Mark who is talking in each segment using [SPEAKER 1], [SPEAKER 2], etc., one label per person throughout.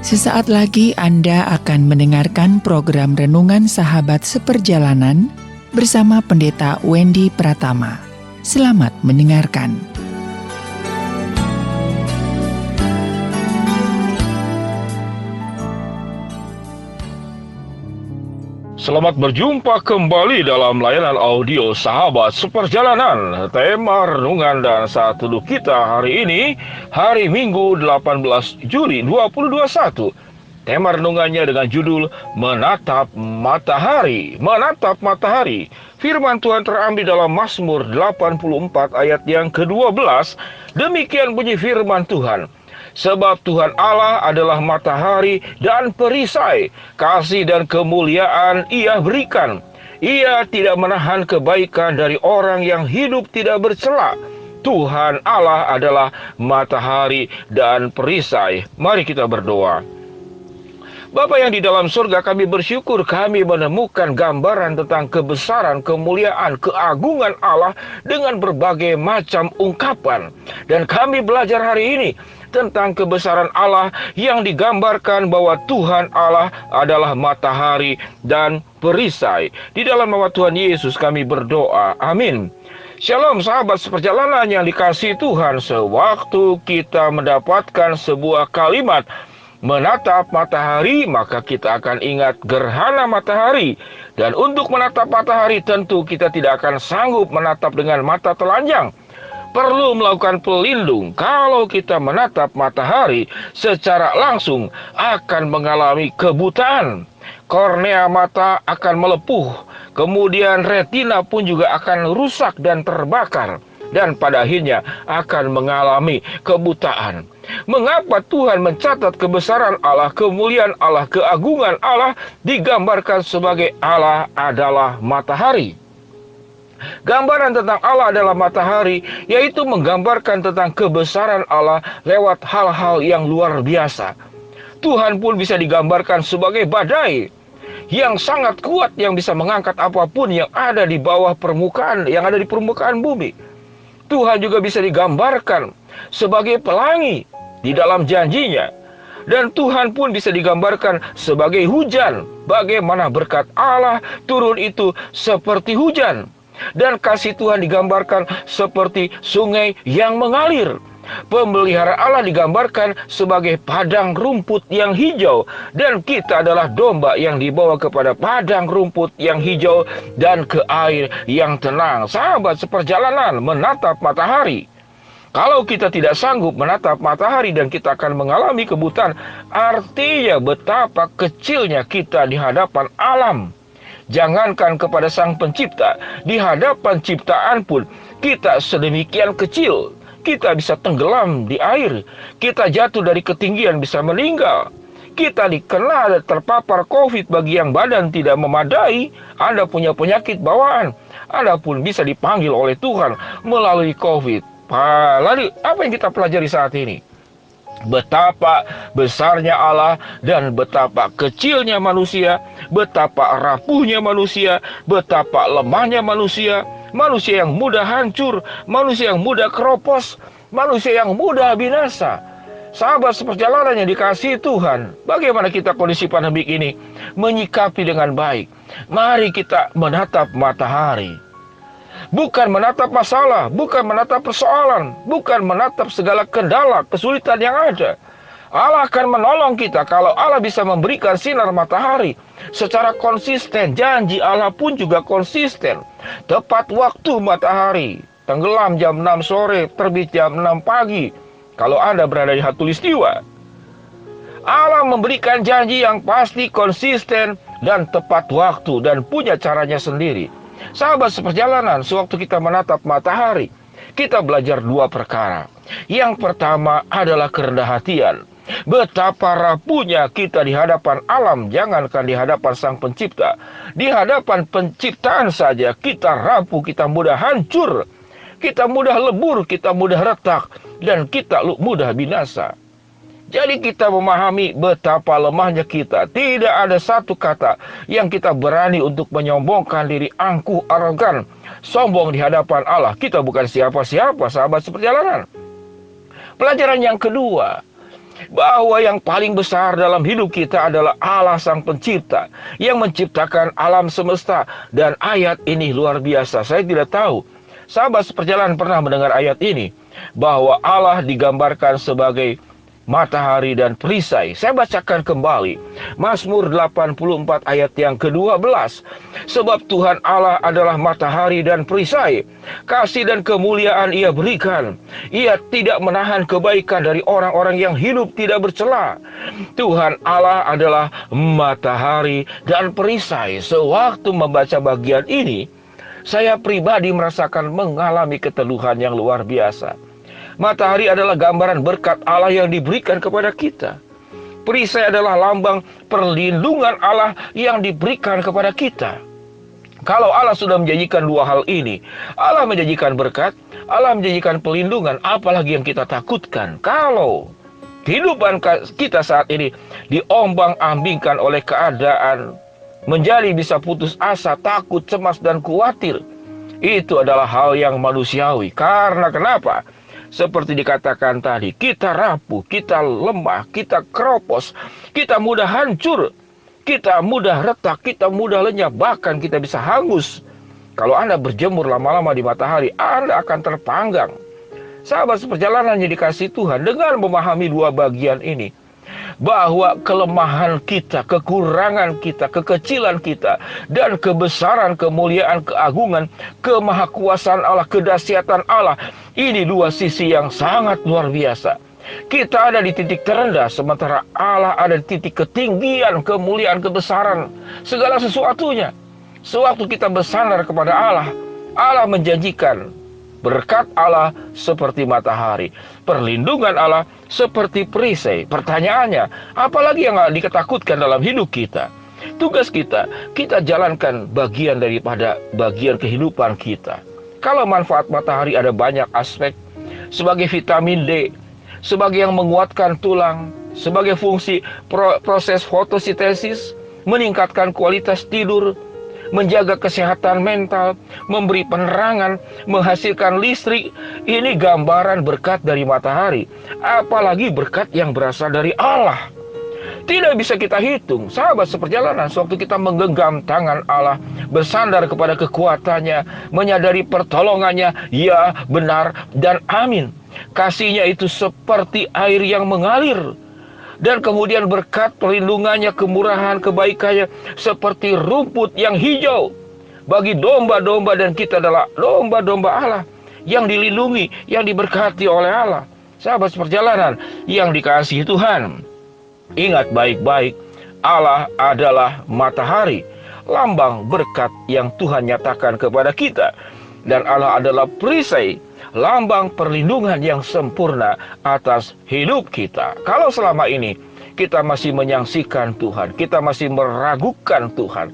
[SPEAKER 1] Sesaat lagi Anda akan mendengarkan program Renungan Sahabat Seperjalanan bersama Pendeta Wendy Pratama. Selamat mendengarkan.
[SPEAKER 2] Selamat berjumpa kembali dalam layanan audio Sahabat Seperjalanan. Tema renungan dan saat teduh kita hari ini, hari Minggu 18 Juli 2021. Tema renungannya dengan judul Menatap Matahari. Menatap Matahari. Firman Tuhan terambil dalam Mazmur 84 ayat yang ke-12. Demikian bunyi firman Tuhan. Sebab Tuhan Allah adalah matahari dan perisai, kasih dan kemuliaan Ia berikan. Ia tidak menahan kebaikan dari orang yang hidup tidak bercela. Tuhan Allah adalah matahari dan perisai. Mari kita berdoa. Bapa yang di dalam surga, kami bersyukur kami menemukan gambaran tentang kebesaran, kemuliaan, keagungan Allah dengan berbagai macam ungkapan. Dan kami belajar hari ini tentang kebesaran Allah yang digambarkan bahwa Tuhan Allah adalah matahari dan perisai. Di dalam nama Tuhan Yesus kami berdoa. Amin. Shalom sahabat seperjalanan yang dikasihi Tuhan. Sewaktu kita mendapatkan sebuah kalimat menatap matahari, maka kita akan ingat gerhana matahari. Dan untuk menatap matahari tentu kita tidak akan sanggup menatap dengan mata telanjang. Perlu melakukan pelindung. Kalau kita menatap matahari secara langsung akan mengalami kebutaan. Kornea mata akan melepuh. Kemudian retina pun juga akan rusak dan terbakar. Dan pada akhirnya akan mengalami kebutaan. Mengapa Tuhan mencatat kebesaran Allah, kemuliaan Allah, keagungan Allah digambarkan sebagai Allah adalah matahari? Gambaran tentang Allah adalah matahari, yaitu menggambarkan tentang kebesaran Allah lewat hal-hal yang luar biasa. Tuhan pun bisa digambarkan sebagai badai yang sangat kuat, yang bisa mengangkat apapun yang ada di bawah permukaan, yang ada di permukaan bumi. Tuhan juga bisa digambarkan sebagai pelangi di dalam janjinya. Dan Tuhan pun bisa digambarkan sebagai hujan. Bagaimana berkat Allah turun itu seperti hujan. Dan kasih Tuhan digambarkan seperti sungai yang mengalir. Pemelihara Allah digambarkan sebagai padang rumput yang hijau. Dan kita adalah domba yang dibawa kepada padang rumput yang hijau dan ke air yang tenang. Sahabat seperjalanan, menatap matahari. Kalau kita tidak sanggup menatap matahari dan kita akan mengalami kebutaan, artinya betapa kecilnya kita di hadapan alam. Jangankan kepada Sang Pencipta, di hadapan ciptaan pun kita sedemikian kecil. Kita bisa tenggelam di air. Kita jatuh dari ketinggian bisa meninggal. Kita dikena terpapar COVID bagi yang badan tidak memadai. Anda punya penyakit bawaan. Anda pun bisa dipanggil oleh Tuhan melalui COVID. Lalu apa yang kita pelajari saat ini? Betapa besarnya Allah dan betapa kecilnya manusia, betapa rapuhnya manusia, betapa lemahnya manusia. Manusia yang mudah hancur, manusia yang mudah keropos, manusia yang mudah binasa. Sahabat seperjalanan yang dikasihi Tuhan, bagaimana kita kondisi pandemik ini menyikapi dengan baik? Mari kita menatap matahari. Bukan menatap masalah, bukan menatap persoalan, bukan menatap segala kendala, kesulitan yang ada. Allah akan menolong kita kalau Allah bisa memberikan sinar matahari secara konsisten. Janji Allah pun juga konsisten. Tepat waktu matahari, tenggelam jam 6 sore, terbit jam 6 pagi. Kalau Anda berada di khatulistiwa, Allah memberikan janji yang pasti, konsisten, dan tepat waktu, dan punya caranya sendiri. Sahabat seperjalanan, sewaktu kita menatap matahari, kita belajar dua perkara. Yang pertama adalah kerendahan hatian. Betapa rapuhnya kita di hadapan alam, jangankan di hadapan Sang Pencipta. Di hadapan penciptaan saja kita rapuh, kita mudah hancur, kita mudah lebur, kita mudah retak, dan kita mudah binasa. Jadi kita memahami betapa lemahnya kita. Tidak ada satu kata yang kita berani untuk menyombongkan diri, angkuh, arogan, sombong di hadapan Allah. Kita bukan siapa-siapa, sahabat seperjalanan. Pelajaran yang kedua, bahwa yang paling besar dalam hidup kita adalah Allah Sang Pencipta yang menciptakan alam semesta. Dan ayat ini luar biasa. Saya tidak tahu sahabat seperjalanan pernah mendengar ayat ini, bahwa Allah digambarkan sebagai matahari dan perisai. Saya bacakan kembali Mazmur 84 ayat yang ke-12. Sebab Tuhan Allah adalah matahari dan perisai, kasih dan kemuliaan Ia berikan. Ia tidak menahan kebaikan dari orang-orang yang hidup tidak bercela. Tuhan Allah adalah matahari dan perisai. Sewaktu membaca bagian ini, saya pribadi merasakan mengalami keteduhan yang luar biasa. Matahari adalah gambaran berkat Allah yang diberikan kepada kita. Perisai adalah lambang perlindungan Allah yang diberikan kepada kita. Kalau Allah sudah menjanjikan dua hal ini, Allah menjanjikan berkat, Allah menjanjikan pelindungan, apalagi yang kita takutkan. Kalau kehidupan kita saat ini diombang-ambingkan oleh keadaan, menjadi bisa putus asa, takut, cemas, dan khawatir, itu adalah hal yang manusiawi. Karena kenapa? Seperti dikatakan tadi, kita rapuh, kita lemah, kita keropos, kita mudah hancur, kita mudah retak, kita mudah lenyap, bahkan kita bisa hangus. Kalau Anda berjemur lama-lama di matahari, Anda akan terpanggang. Sahabat seperjalanan yang dikasihi Tuhan, dengan memahami dua bagian ini, bahwa kelemahan kita, kekurangan kita, kekecilan kita, dan kebesaran, kemuliaan, keagungan, kemahakuasaan Allah, kedahsyatan Allah, ini dua sisi yang sangat luar biasa. Kita ada di titik terendah, sementara Allah ada di titik ketinggian, kemuliaan, kebesaran, segala sesuatunya. Sewaktu kita bersandar kepada Allah, Allah menjanjikan berkat Allah seperti matahari, perlindungan Allah seperti perisai. Pertanyaannya, apalagi yang diketakutkan dalam hidup kita? Tugas kita jalankan bagian daripada bagian kehidupan kita. Kalau manfaat matahari ada banyak aspek, sebagai vitamin D, sebagai yang menguatkan tulang, sebagai fungsi proses fotosintesis, meningkatkan kualitas tidur, menjaga kesehatan mental, memberi penerangan, menghasilkan listrik. Ini gambaran berkat dari matahari. Apalagi berkat yang berasal dari Allah. Tidak bisa kita hitung. Sahabat seperjalanan, sewaktu kita menggenggam tangan Allah, bersandar kepada kekuatannya, menyadari pertolongannya, ya, benar, dan amin. Kasihnya itu seperti air yang mengalir. Dan kemudian berkat perlindungannya, kemurahan, kebaikannya seperti rumput yang hijau bagi domba-domba, dan kita adalah domba-domba Allah yang dilindungi, yang diberkati oleh Allah. Sahabat seperjalanan yang dikasihi Tuhan, ingat baik-baik, Allah adalah matahari, lambang berkat yang Tuhan nyatakan kepada kita. Dan Allah adalah perisai, lambang perlindungan yang sempurna atas hidup kita. Kalau selama ini kita masih menyaksikan Tuhan, kita masih meragukan Tuhan,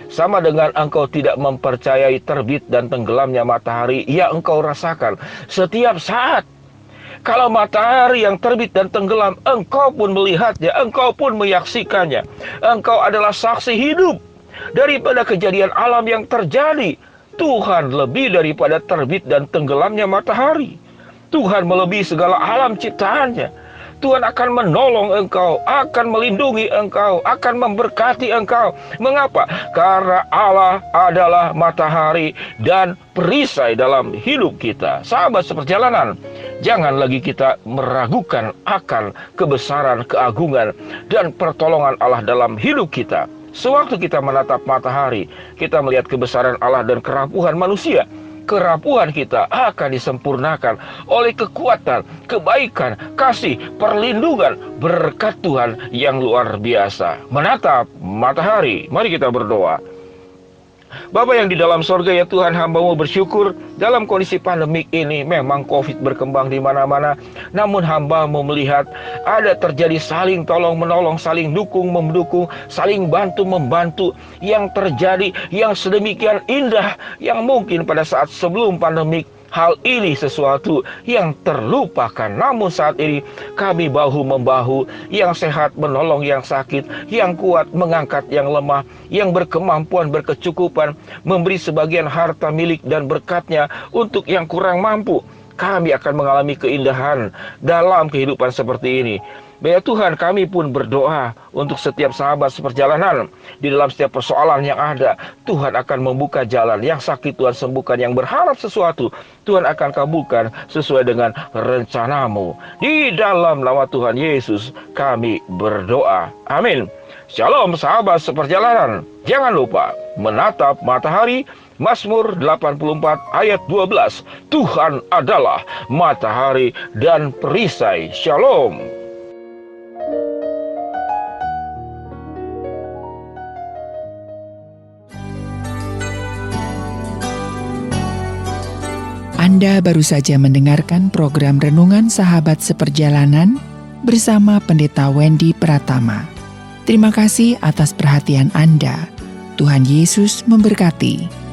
[SPEAKER 2] sama dengan engkau tidak mempercayai terbit dan tenggelamnya matahari, ya engkau rasakan setiap saat. Kalau matahari yang terbit dan tenggelam, engkau pun melihatnya, engkau pun menyaksikannya. Engkau adalah saksi hidup daripada kejadian alam yang terjadi. Tuhan lebih daripada terbit dan tenggelamnya matahari. Tuhan melebihi segala alam ciptaannya. Tuhan akan menolong engkau, akan melindungi engkau, akan memberkati engkau. Mengapa? Karena Allah adalah matahari dan perisai dalam hidup kita. Sahabat seperjalanan, jangan lagi kita meragukan akan kebesaran, keagungan, dan pertolongan Allah dalam hidup kita. Sewaktu kita menatap matahari, kita melihat kebesaran Allah dan kerapuhan manusia. Kerapuhan kita akan disempurnakan oleh kekuatan, kebaikan, kasih, perlindungan, berkat Tuhan yang luar biasa. Menatap matahari, mari kita berdoa. Bapa yang di dalam sorga, ya Tuhan, hamba-Mu bersyukur dalam kondisi pandemik ini. Memang COVID berkembang di mana-mana, namun hamba-Mu melihat ada terjadi saling tolong-menolong, saling dukung-mendukung, saling bantu-membantu yang terjadi, yang sedemikian indah, yang mungkin pada saat sebelum pandemik hal ini sesuatu yang terlupakan. Namun saat ini kami bahu-membahu, yang sehat menolong yang sakit, yang kuat mengangkat yang lemah, yang berkemampuan, berkecukupan, memberi sebagian harta milik dan berkatnya untuk yang kurang mampu. kami akan mengalami keindahan dalam kehidupan seperti ini. Ya Tuhan, kami pun berdoa untuk setiap sahabat seperjalanan. Di dalam setiap persoalan yang ada, Tuhan akan membuka jalan. Yang sakit Tuhan sembuhkan, yang berharap sesuatu Tuhan akan kabulkan sesuai dengan rencanamu. Di dalam nama Tuhan Yesus kami berdoa. Amin. Shalom sahabat seperjalanan. Jangan lupa menatap matahari. Mazmur 84 ayat 12. Tuhan adalah matahari dan perisai. Shalom.
[SPEAKER 1] Anda baru saja mendengarkan program Renungan Sahabat Seperjalanan bersama Pendeta Wendy Pratama. Terima kasih atas perhatian Anda. Tuhan Yesus memberkati.